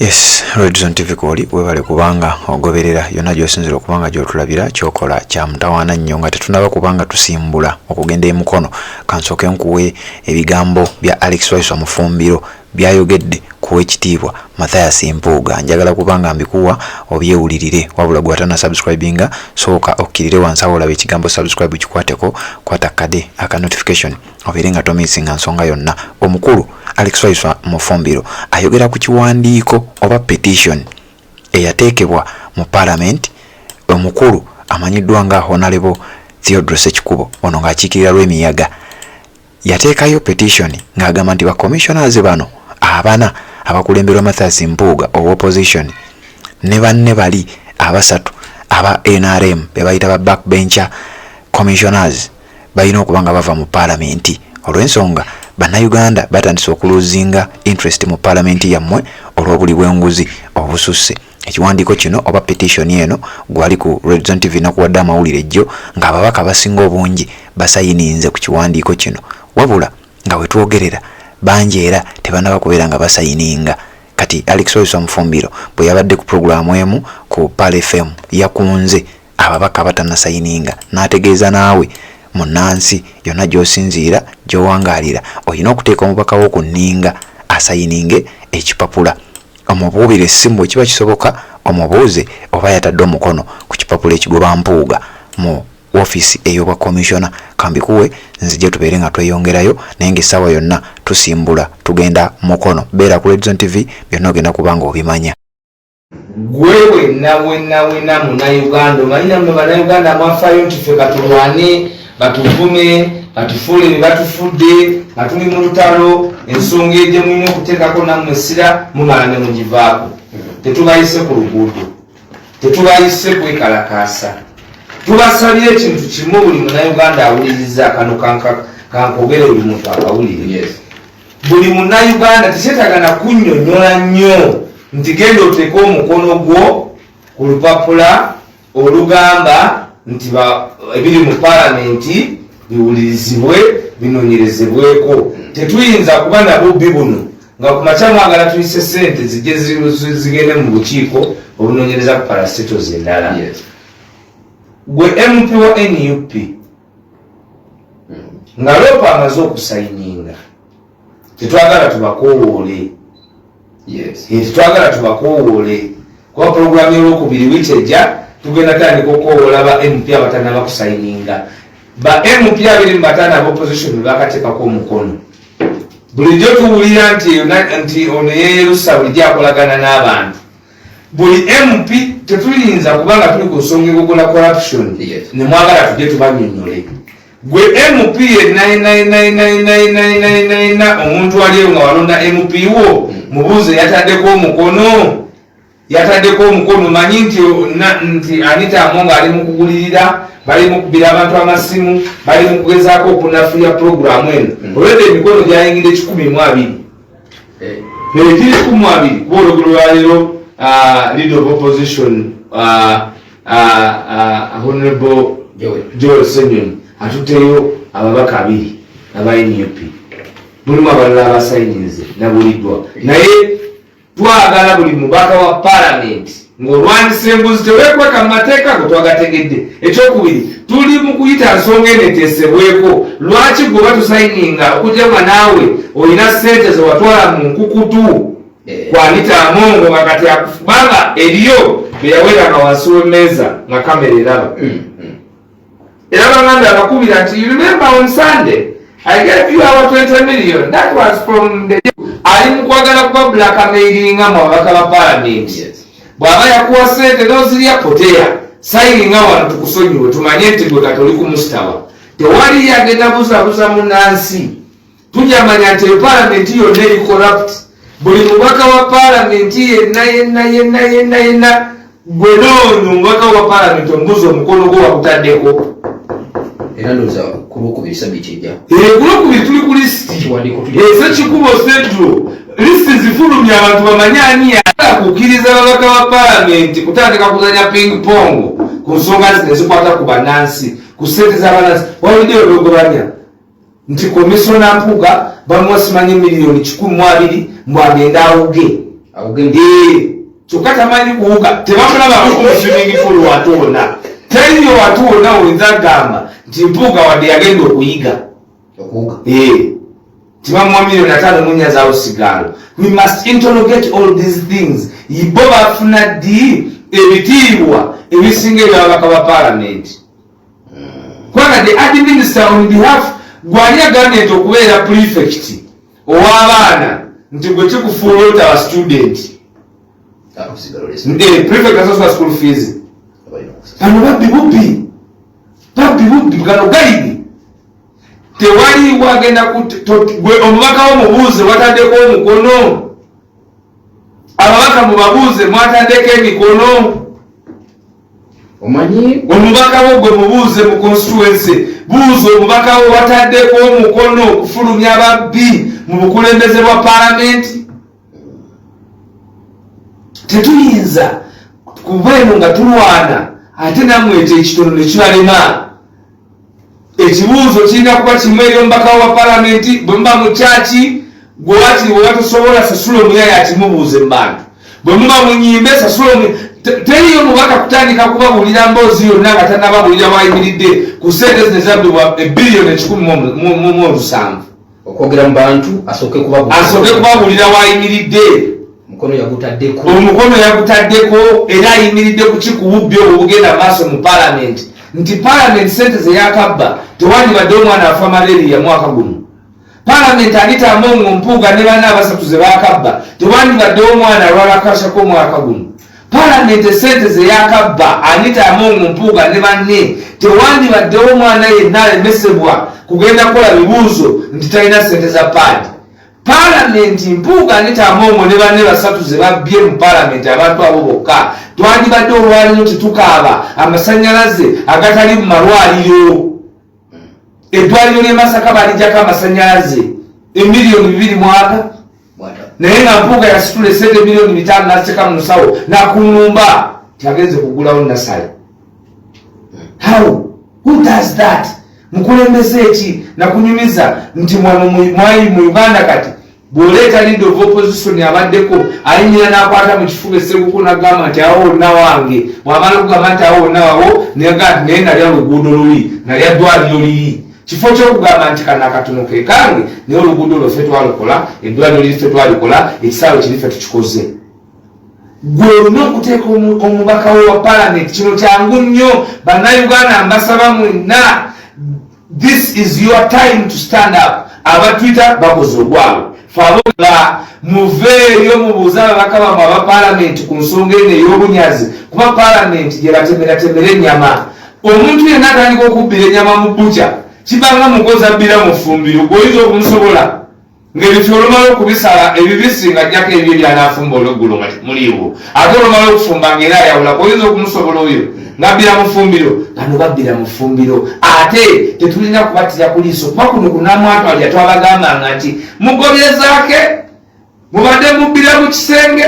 Yes, Redzone TV koli webale kubanga ogoberera yonna gy'osinzira okubanga gy'otulabira kyokola kya mutawaana nnyo nga tetunaba kubanga tusimbula okugenda emukono. Kansooke nkuwe ebigambo bya Alex Waiswa Mufumbiro byayogedde kuwa ekitiibwa Mathias Mpuuga. Njagala kubanga mbikuwa obyewulirire, wabula gwatana subscribinga sooka okkirire wansi awo olabe ekigambo subscribe kikwateko, kwata kade aka notification obeere nga tomisinga nsonga yonna. Omukulu Alex Waiswa Mufumbiro ayogera ku kiwandiiko oba petition eyateekebwa mu parliament. Omukulu amanyiddwa nga Honorable Theodore Ssekikubo ono ng'akiikirira Lwemiyaga yateekayo petition ng'agamba nti ba commissioners bano abana abakulemberwa Mathias Mpuuga owa opposition ne banne bali abasatu aba NRM be bayita ba backbencher commissioners balina okubanga bava mu parliament. Olw'ensonga bannayuganda batandise okuluzinga interest mu parliament yammwe olw'obuli bw'enguzi obususse. Ekiwandiiko kino oba petition eno gwali ku Redzone TV nakuwadde amawulire ejjo ng'ababaka abasinga obungi basayininze ku kiwandiiko kino, wabula nga wetwogerera bangi era tebanaba kubeera nga basayininga. Kati Alex Waiswa Mufumbiro bwe yabadde ku programu emu ku Pal FM yakunze ababaka batanasayininga, n'ategeeza naawe munnansi yonna gy'osinziira gy'owangaalira olina okuteeka omubaka wo ku nninga asayininge ekipapula. Omubuubire essimu kiba kisoboka omubuuze oba yatadde omukono ku kipapula ekigoba Mpuuga mu office ey'obwa commissioner. Kambikuwe nzije tubeere nga tweyongerayo naye ng'essaawa yonna tusimbula tugenda mukono. Beera ku Redzone TV byonna ogenda kubanga obimanya. Gwe wenna munnayuganda omanyira mwe bannayuganda mwafaayo nti ffe katulwane batuvume batufuule bye batufudde nga tuli mu lutalo ensonga egye mulina okuteekako nammwe essira mumala ne mugivaako. Tetubayise ku luguudo, tetubayise kwekalakaasa, tubasabye ekintu kimu buli munnayuganda awuliriza. Kano kankogere buli muntu akawulire. Buli munnayuganda tekyetagana kunnyonnyola nnyo nti genda oteeke omukono gwo ku lupapula olugamba nti ebiri mu palamenti biwulirizibwe binoonyerezebweko. Tetuyinza kuba nabubbi buno nga ku makya mwagala tuyise ssente zijje zigende mu bukiiko obunoonyereza ku parasitozi endala. Gwe MP wa NUP nga Loopa amaze okusayininga, tetwagala tubakowoole. Tetwagala tubakowoole kuba puroguramu y'olwokubiri wiiki ejja tugenda tandika okowoola ba MP abatannaba kusayininga. Ba MP 25 ab'opposition bakateekako omukono. Bulijjo tuwulira nti ono yeerusa bulijjo akolagana n'abantu. Buli MP tetuyinza kubanga tuli ku nsonga egogola corruption ne mwagala tujje tubannyonnyole. Gwe MP yenna omuntu aliyo nga walonda MP wo mubuuze yataddeko omukono manyi nti Anita Amonga ali mu kugulirira, bali mu kubira abantu amasimu, bali mu kugezaako okunafuya programu eno. Olwedde emikono gyayingidde 12 ekiri 12 kuba olugero lwaleero leader of opposition Honorable Joel Senyonyi atuteyo ababaka 2 aba NUP, mulimu abalala abasayinize nabuliddwa. Naye twagala buli mubaka wa parliament ng'olwandisa embuzi teweekweka mu mateeka go twagategedde. Ekyokubiri, tuli mu kuyita nsonga eno eteesebweko. Lwaki gwe batusayininga okujjama naawe olina ssente ze watwala mu nkukutu kwa Anita Amongo nga kati akufubanga eriyo be yaweranga wansi w'emmeeza nga kamera eraba. Era banganda abakubira nti you remember on Sunday I gave you our 20 million. That was from the ali mu kwagala kuba blackmailinga mu babaka ba parliament. Bw'aba yakuwa ssente n'ozirya poteya sayininga wano tukusonyiwe tumanye nti gwe katoli ku mustawa. Tewali yagenda buzabuza munnansi. Tujamanya nti parliament yonna eri corrupt. Buli mubaka wa parliament yenna gwe n'ono mubaka wa parliament ombuza omukono gwo wakutaddeko. Era ndoza kulokubiri sabiti ejja. Kulokubiri tuli ku listi. Ssekikubo Central. Listi zifulumya abantu bamanyani akukkiriza ababaka ba parliament kutandika kuzanya ping pong ku nsonga zino ezikwata ku bannansi ku ssente z'abannansi. Wawulidde olwogobanya nti komisona Mpuuga bamuwa simanyi miliyoni 12 mbwagenda awuge kyokka tamanyi kuwuga tebamulabako mu swimming pool watoona teriyo watoona oyinza gamba nti Mpuuga wadde yagenda okuyiga tibamuwa $5,000,000 munyazawo sigalo. We must interrogate all these things. Bo bafuna ddi ebitiibwa ebisinga ebyababaka ba parliament kubanga the administer on behalf gwani agambye nti okubeera prefect ow'abaana nti gwe kikufuula otaba student prefect asasula school fees bano babbi bubbi bugano gaidi tewali wagenda gwe omubaka w'omubuuze wataddeko omukono ababaka mubabuuze mwataddeko emikono omanyi omubaka wo gwe mubuuze mu constituency buuza omubaka wo wataddeko omukono okufulumya ababbi mu bukulembeze bwa palamenti. Tetuyinza kuba eno nga tulwana ate nammwe ekyo ekitono ne kibalema. Ekibuuzo kirina kuba kimu eri omubaka wa palamenti bwe muba mu kyaki gwe wati bwe watusobola sasula omuyaya akimubuuze mu bantu bwe muba munyimbe sasula teriyo mubaka kutandika kubabuulira mboozi yonna nga tannababulira wayimiridde ku sente zino ezabbibwa $1,107,000,000 okwogera mu bantu asooke kubabuulira wayimiridde omukono yagutaddeko era ayimiridde ku kikububbi obwo bugenda maaso mu palamenti nti palamenti sente zeyakabba tewandibadde omwana afa malaria mwaka guno. Palamenti Anita Among Mpuuga ne bana abasatu ze bakabba tewandibadde omwana alwala akashako omwaka guno. Palamenti sente zeyakabba Anita Among Mpuuga ne banne tewandibadde omwana yenna alemesebwa kugenda kukola bibuuzo nti talina sente za paadi. Palamenti Mpuuga Anita Among ne banne basatu ze babbye mu palamenti abantu abo bokka twandibadde olwaliro tetukaaba amasannyalaze agatali mu malwaliro. Eddwaliro ly'e Masaka balijjako amasannyalaze $2,000,000 mwaka naye nga Mpuuga yasitula esente $5,000,000 n'aziteeka mu nsawo n'akunumba tiagenze kugulawo nasale. Who does that? Mukulembeze eki nakunyumiza nti mwayi mu Uganda kati bw'oleeta leader of opposition abaddeko ayinyira n'akwata mu kifuba esseguku n'agamba nti awo wonna wange bw'amala okugamba nti awo wonna wawo naye nalya luguudo luli nalya ddwaliro liri kifo ky'okugamba nti kana akatono ke kange naye oluguudo lwaffe twalukola eddwaliro liriffe twalikola ekisaawe kiriffe tukikoze. Gwe olina okuteeka omubaka we wa palamenti kino kyangu nnyo bannayuganda mbasaba mwenna this is your time to stand up. Abatwita bakoze ogwabwe fabola muveeyo mubuuza ababaka bammwe aba palamenti ku nsonga eno ey'obunyazi kuba palamenti gye batemeratemera ennyama. Omuntu yenna atandika okubbira ennyama mu bbuca kibanga mukozi abbira mu ffumbiro gweoyinza okumusobola ng'ebifo olumala okubisala ebibisi nga jjako ebyo byanafumba olweggulo nga muliiwo ate olumala okufumba ng'era ayawula gweoyinza okumusobola oyo ng'abbira mu ffumbiro bano babbira mu ffumbiro ate tetulina kubattira ku liiso kuba kuno kunamwatwalya twabagambanga nti mugobyezake mubadde mubbira mu kisenge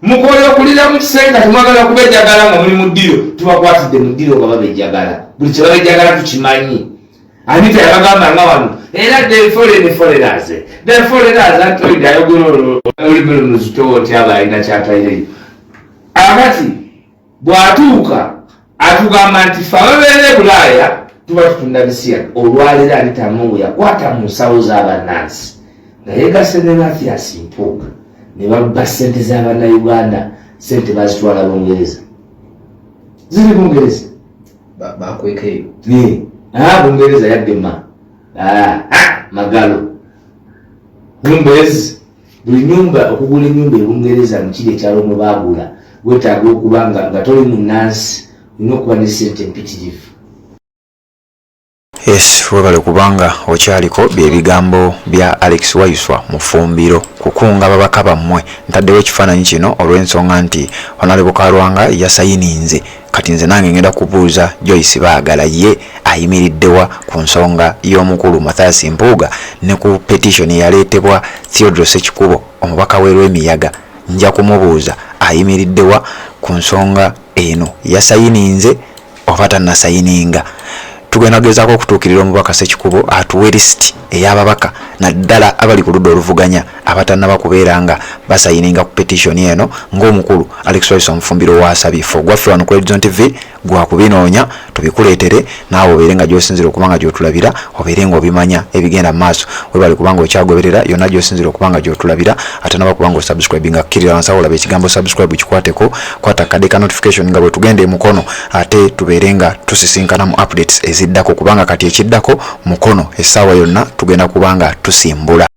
mukola okulira mu kisenge kati mwagala kubejjagala nga muli mu ddiro tubakwatidde mu ddiro nga babejjagala buli kye babejjagala tukimanyi. Anita yabagamba nga wano era the foreigners atoyidde ayogera olulimi luno zitowo nti aba alina kyataireyo akati bw'atuuka atugamba nti fe ababeera e Bulaaya tuba tutunda bisiya. Olwaleero Anita Among yakwata mu nsawo z'abannansi nga yeegase ne Mathias Mpuuga ne babba ssente z'abannayuganda ssente bazitwala Bungereza ziri Bungereza bakwekeyo Bungereza yaddema magalo nyumba ezi buli nyumba okugula ennyumba e Bungereza mu kiri ekyalo mwe baagula weetaaga okuba nga toli munnansi olina okuba ne ssente empitirivu. Yes, webale kubanga okyaliko byebigambo bya Alex Waiswa mu ffumbiro kukunga ababaka bammwe. Ntaddewo ekifaananyi kino olw'ensonga nti Honorable Karwanga yasayininze kati nze nange ngenda kubuuza Joyce Baagala ye ayimiriddewa ku nsonga y'omukulu Mathias Mpuuga ne ku petition yaleetebwa Theodore Sekikubo omubaka w'Emiyaga. Nja kumubuuza ayimiriddewa ku nsonga eno yasayininze oba tannasayininga. tugenda gezaako okutuukirira omubaka Ssekikubo atuwe lisiti ey'ababaka naddala abali ku ludda oluvuganya abatannaba kubeera nga basayininga ku petition eno ng'omukulu Alex Rice Omufumbiro waasabye. Ffe gwaffe wano ku Horizon TV gwa kubinoonya tubikuleetere naawe obeere nga gy'osinzira okuba nga gy'otulabira obeere ng'obimanya ebigenda mu maaso. Webale kuba nga okyagoberera yonna gy'osinzira okuba nga gy'otulabira ate naba kuba nga osubscribe nga kkirira wansi awo olaba ekigambo subscribe kikwateko kwata kadde ka notification nga bwe tugenda emukono ate tubeere nga tusisinkana mu updates eziddako kubanga kati ekiddako mukono essaawa yonna tugenda kuba nga tusimbula.